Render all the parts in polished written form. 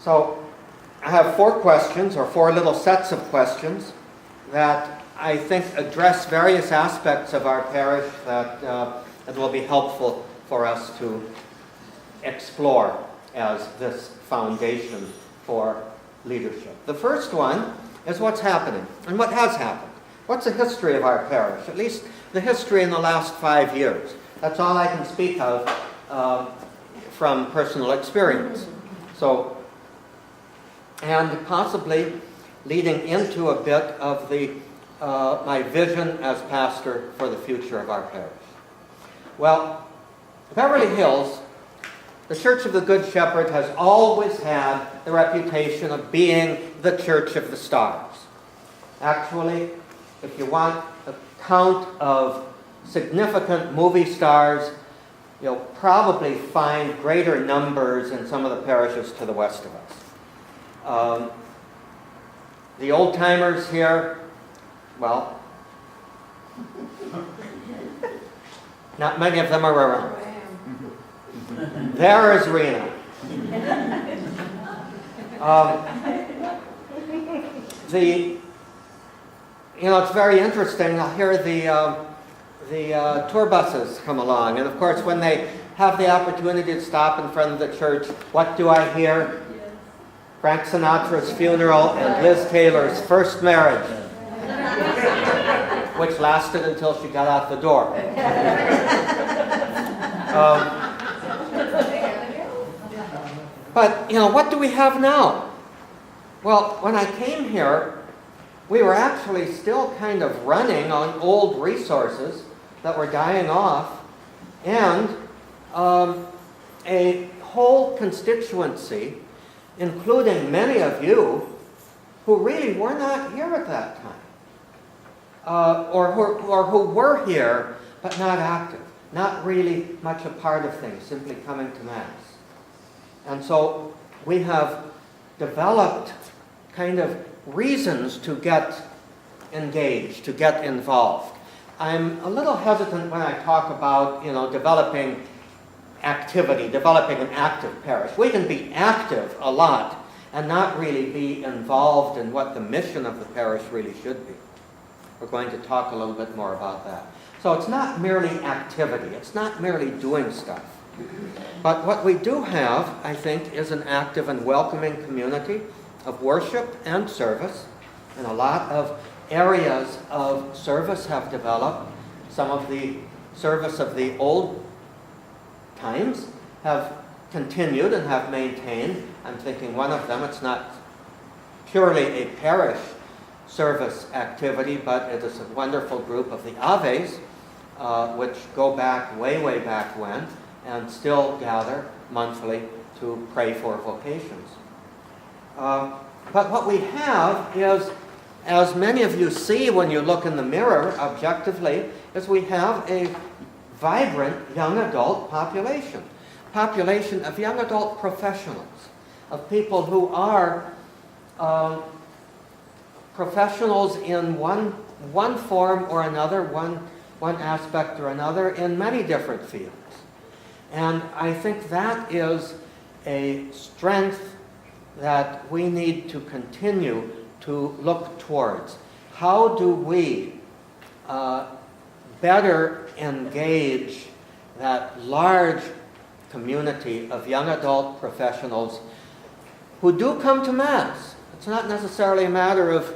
So I have 4 questions, or 4 little sets of questions that I think address various aspects of our parish that will be helpful for us to explore as this foundation for leadership. The first one is what's happening and what has happened. What's the history of our parish? At least the history in the last 5 years. That's all I can speak of from personal experience. So, and possibly leading into a bit of my vision as pastor for the future of our parish. Well, Beverly Hills, the Church of the Good Shepherd, has always had the reputation of being the Church of the Stars. Actually, if you want a count of significant movie stars, you'll probably find greater numbers in some of the parishes to the west of us. The old-timers here, well, not many of them are around. There is Rena. It's very interesting. I'll hear the tour buses come along, and of course, when they have the opportunity to stop in front of the church, what do I hear? Yes. Frank Sinatra's funeral and Liz Taylor's first marriage, which lasted until she got out the door. But, what do we have now? Well, when I came here, we were actually still kind of running on old resources that were dying off, and a whole constituency, including many of you, who really were not here at that time, or who were here but not active, not really much a part of things, simply coming to Mass. And so we have developed kind of reasons to get engaged, to get involved. I'm a little hesitant when I talk about, developing activity, developing an active parish. We can be active a lot and not really be involved in what the mission of the parish really should be. We're going to talk a little bit more about that. So it's not merely activity. It's not merely doing stuff. But what we do have, I think, is an active and welcoming community of worship and service. And a lot of areas of service have developed. Some of the service of the old times have continued and have maintained. I'm thinking one of them, it's not purely a parish service activity, but it is a wonderful group of the Aves, which go back way back when, and still gather monthly to pray for vocations. But what we have is, as many of you see when you look in the mirror objectively, is we have a vibrant young adult population of young adult professionals, of people who are professionals in one form or another, one aspect or another, in many different fields. And I think that is a strength that we need to continue to look towards. How do we better engage that large community of young adult professionals who do come to Mass? It's not necessarily a matter of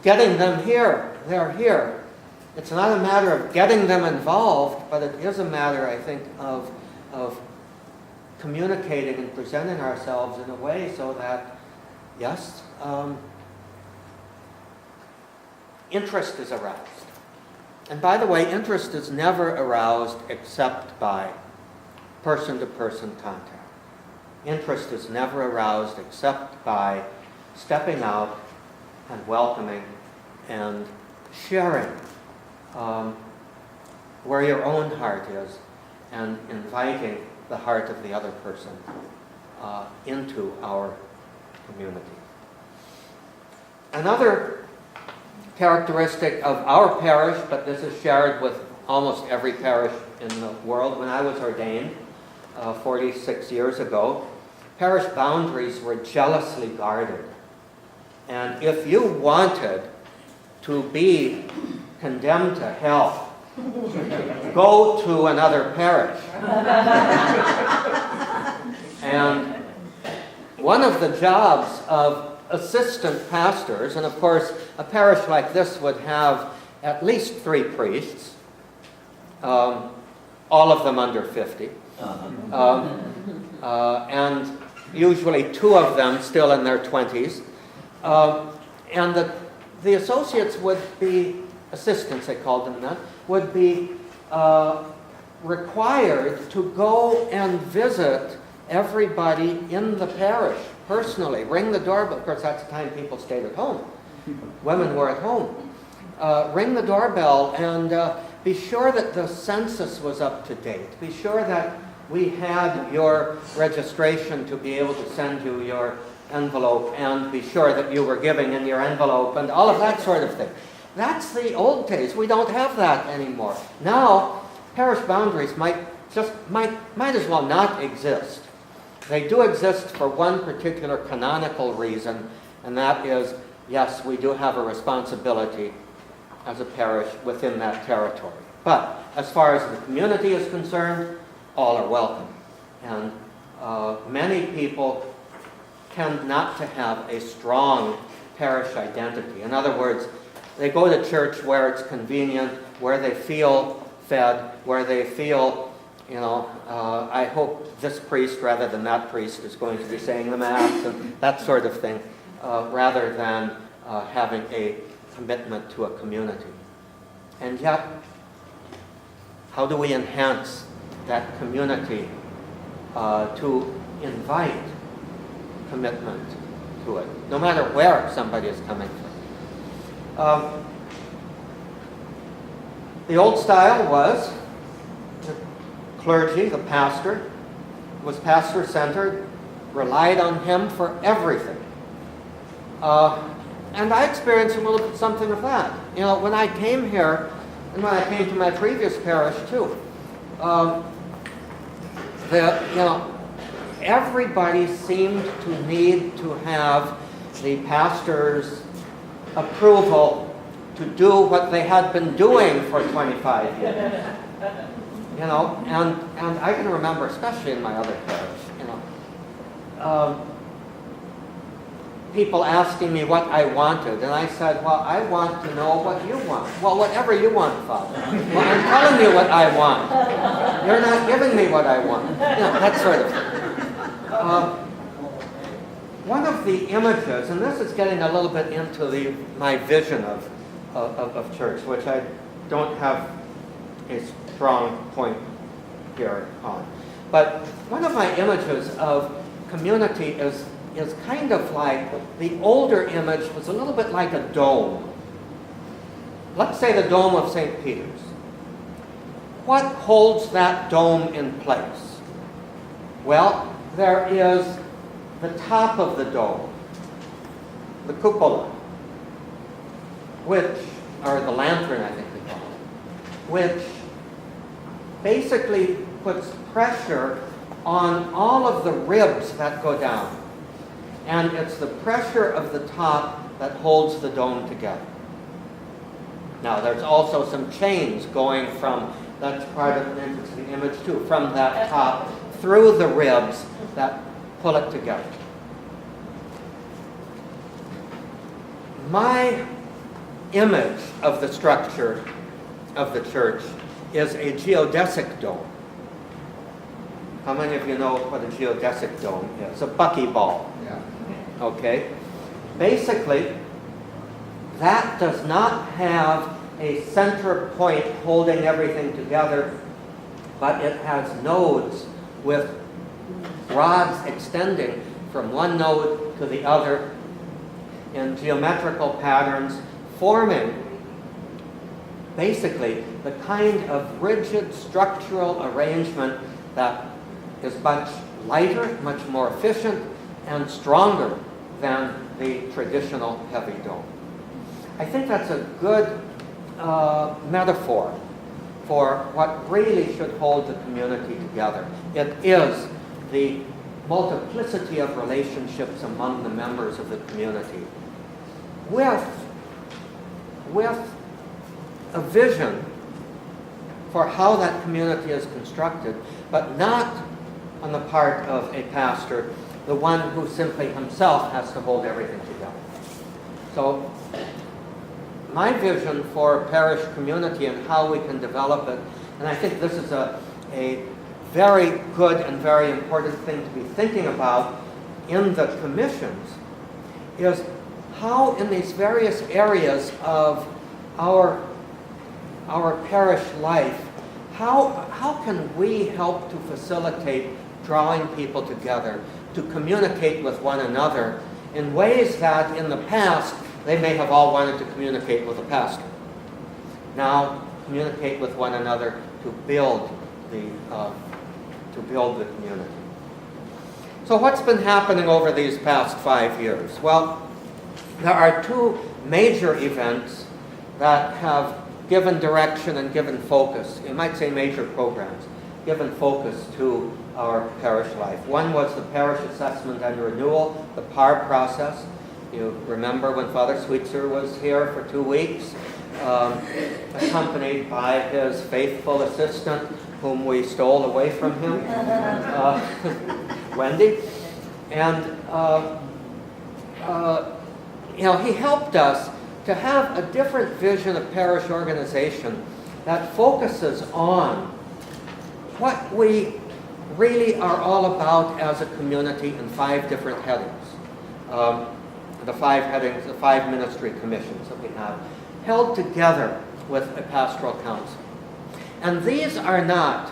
getting them here. They're here. It's not a matter of getting them involved, but it is a matter, I think, of communicating and presenting ourselves in a way so that, yes, interest is aroused. And by the way, interest is never aroused except by person-to-person contact. Interest is never aroused except by stepping out and welcoming and sharing where your own heart is and inviting the heart of the other person into our community. Another characteristic of our parish, but this is shared with almost every parish in the world, when I was ordained 46 years ago, parish boundaries were jealously guarded. And if you wanted to be condemned to hell, go to another parish. And one of the jobs of assistant pastors, and of course a parish like this would have at least 3 priests, all of them under 50, and usually 2 of them still in their 20s. And the associates would be, assistants they called them then, would be required to go and visit everybody in the parish personally, ring the doorbell. Of course, that's the time people stayed at home. Women were at home. Ring the doorbell and be sure that the census was up to date. Be sure that we had your registration to be able to send you your envelope, and be sure that you were giving in your envelope, and all of that sort of thing. That's the old days. We don't have that anymore. Now, parish boundaries might as well not exist. They do exist for one particular canonical reason, and that is, yes, we do have a responsibility as a parish within that territory. But as far as the community is concerned, all are welcome. And many people tend not to have a strong parish identity. In other words, they go to church where it's convenient, where they feel fed, where they feel, I hope this priest rather than that priest is going to be saying the Mass and that sort of thing, rather than having a commitment to a community. And yet, how do we enhance that community to invite commitment to it, no matter where somebody is coming from? The old style was the clergy, the pastor, was pastor-centered, relied on him for everything. And I experienced a little bit something of that. When I came here, and when I came to my previous parish too, everybody seemed to need to have the pastor's approval to do what they had been doing for 25 years. And I can remember, especially in my other parish, people asking me what I wanted, and I said, well, I want to know what you want. Well, whatever you want, Father. Well, I'm telling you what I want. You're not giving me what I want. That sort of thing. One of the images, and this is getting a little bit into my vision of church, which I don't have a strong point here on. But one of my images of community is kind of like, the older image was a little bit like a dome. Let's say the dome of St. Peter's. What holds that dome in place? Well, there is the top of the dome, the cupola, or the lantern, I think they call it, which basically puts pressure on all of the ribs that go down. And it's the pressure of the top that holds the dome together. Now, there's also some chains going from, that's part of the image too, from that top through the ribs that pull it together. My image of the structure of the church is a geodesic dome. How many of you know what a geodesic dome is? A buckyball. Yeah. Okay? Basically, that does not have a center point holding everything together, but it has nodes with rods extending from one node to the other in geometrical patterns, forming basically the kind of rigid structural arrangement that is much lighter, much more efficient, and stronger than the traditional heavy dome. I think that's a good metaphor for what really should hold the community together. It is the multiplicity of relationships among the members of the community, with a vision for how that community is constructed, but not on the part of a pastor, the one who simply himself has to hold everything together. So my vision for parish community and how we can develop it, and I think this is a very good and very important thing to be thinking about in the commissions, is how in these various areas of our parish life, how can we help to facilitate drawing people together, to communicate with one another in ways that in the past they may have all wanted to communicate with a pastor. Now communicate with one another to build the community. So what's been happening over these past 5 years? Well, there are two major events that have given direction and given focus. You might say major programs, given focus to our parish life. One was the parish assessment and renewal, the PAR process. You remember when Father Sweetser was here for 2 weeks, accompanied by his faithful assistant, whom we stole away from him, Wendy. And he helped us to have a different vision of parish organization that focuses on what we really are all about as a community in 5 different headings. The 5 headings, the 5 ministry commissions that we have, held together with a pastoral council. And these are not,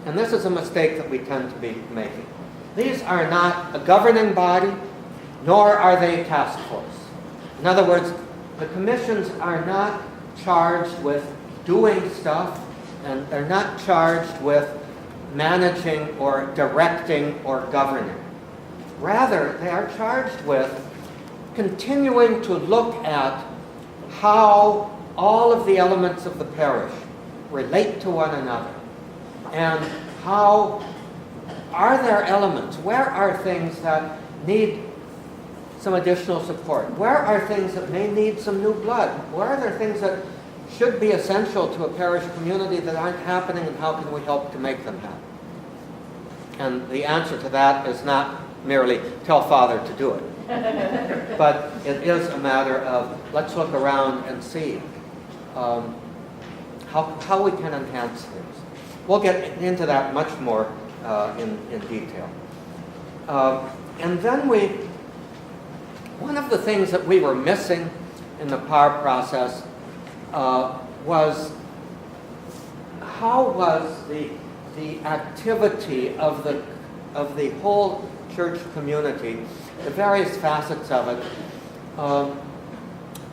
and this is a mistake that we tend to be making, these are not a governing body, nor are they a task force. In other words, the commissions are not charged with doing stuff, and they're not charged with managing or directing or governing. Rather, they are charged with continuing to look at how all of the elements of the parish relate to one another, and how are there elements, where are things that need some additional support, where are things that may need some new blood, where are there things that should be essential to a parish community that aren't happening, and how can we help to make them happen? And the answer to that is not merely tell Father to do it, but it is a matter of let's look around and see how we can enhance things. We'll get into that much more in detail. And then one of the things that we were missing in the PAR process was how was the activity of the whole church community, the various facets of it,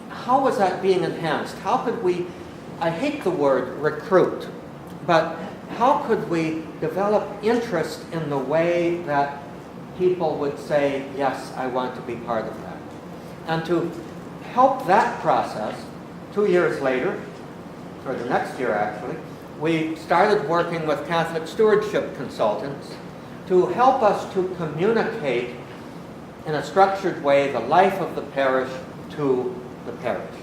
how was that being enhanced? How could we, I hate the word recruit, but how could we develop interest in the way that people would say, yes, I want to be part of that? And to help that process, 2 years later, or the next year actually, we started working with Catholic stewardship consultants to help us to communicate in a structured way the life of the parish to the parish.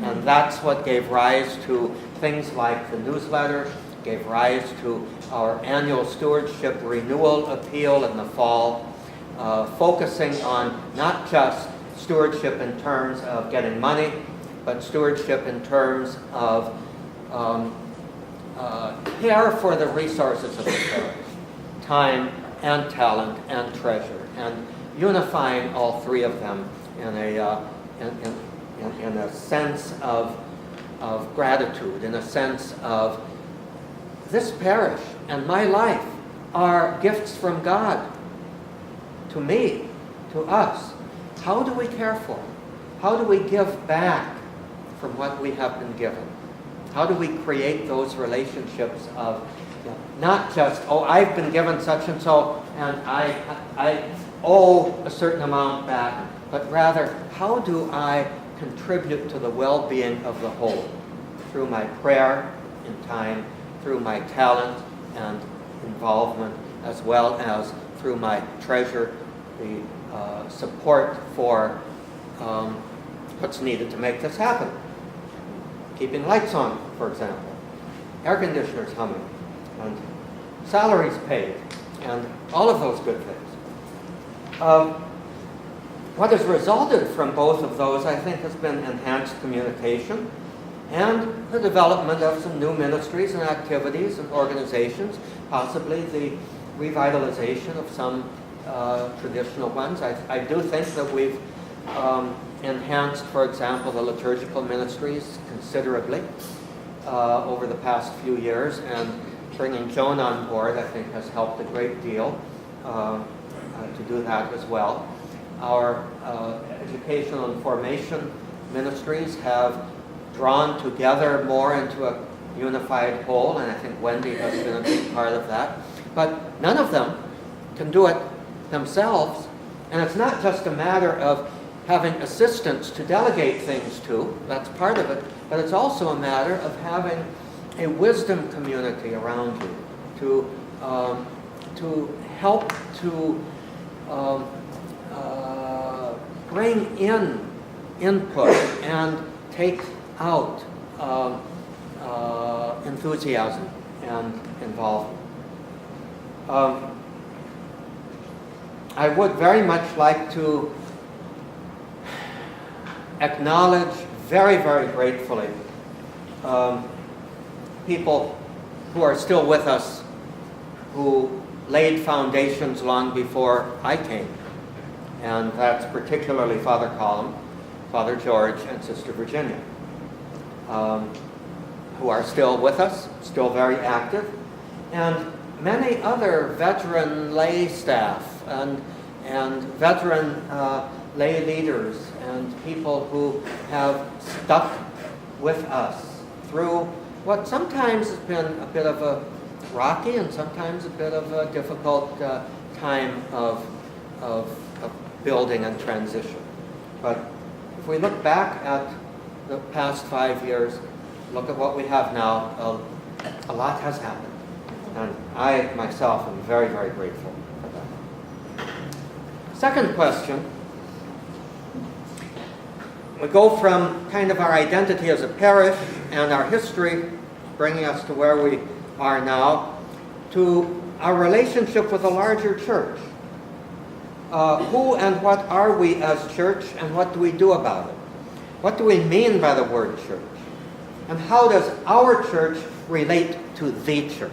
And that's what gave rise to things like the newsletter, gave rise to our annual stewardship renewal appeal in the fall, focusing on not just stewardship in terms of getting money, but stewardship in terms of care for the resources of the parish, time and talent and treasure, and unifying all 3 of them in a sense of gratitude, in a sense of this parish and my life are gifts from God to me, to us. How do we care for them? How do we give back from what we have been given? How do we create those relationships of not just, oh, I've been given such and so, and I owe a certain amount back, but rather, how do I contribute to the well-being of the whole through my prayer in time, through my talent and involvement, as well as through my treasure, the support for what's needed to make this happen. Keeping lights on, for example, air conditioners humming, and salaries paid, and all of those good things. What has resulted from both of those, I think, has been enhanced communication and the development of some new ministries and activities and organizations, possibly the revitalization of some traditional ones. I do think that we've enhanced, for example, the liturgical ministries considerably over the past few years, and bringing Joan on board, I think, has helped a great deal to do that as well. Our educational and formation ministries have drawn together more into a unified whole, and I think Wendy has been a big part of that. But none of them can do it themselves, and it's not just a matter of having assistants to delegate things to, that's part of it, but it's also a matter of having a wisdom community around you to help to bring in input and take out enthusiasm and involvement. I would very much like to acknowledge very, very gratefully people who are still with us, who laid foundations long before I came. And that's particularly Father Colum, Father George, and Sister Virginia, who are still with us, still very active, and many other veteran lay staff and veteran lay leaders and people who have stuck with us through what sometimes has been a bit of a rocky and sometimes a bit of a difficult time of building and transition. But if we look back at the past 5 years, look at what we have now, a lot has happened. And I myself am very, very grateful for that. Second question. We go from kind of our identity as a parish and our history, bringing us to where we are now, to our relationship with a larger church. Who and what are we as church, and what do we do about it? What do we mean by the word church? And how does our church relate to the church?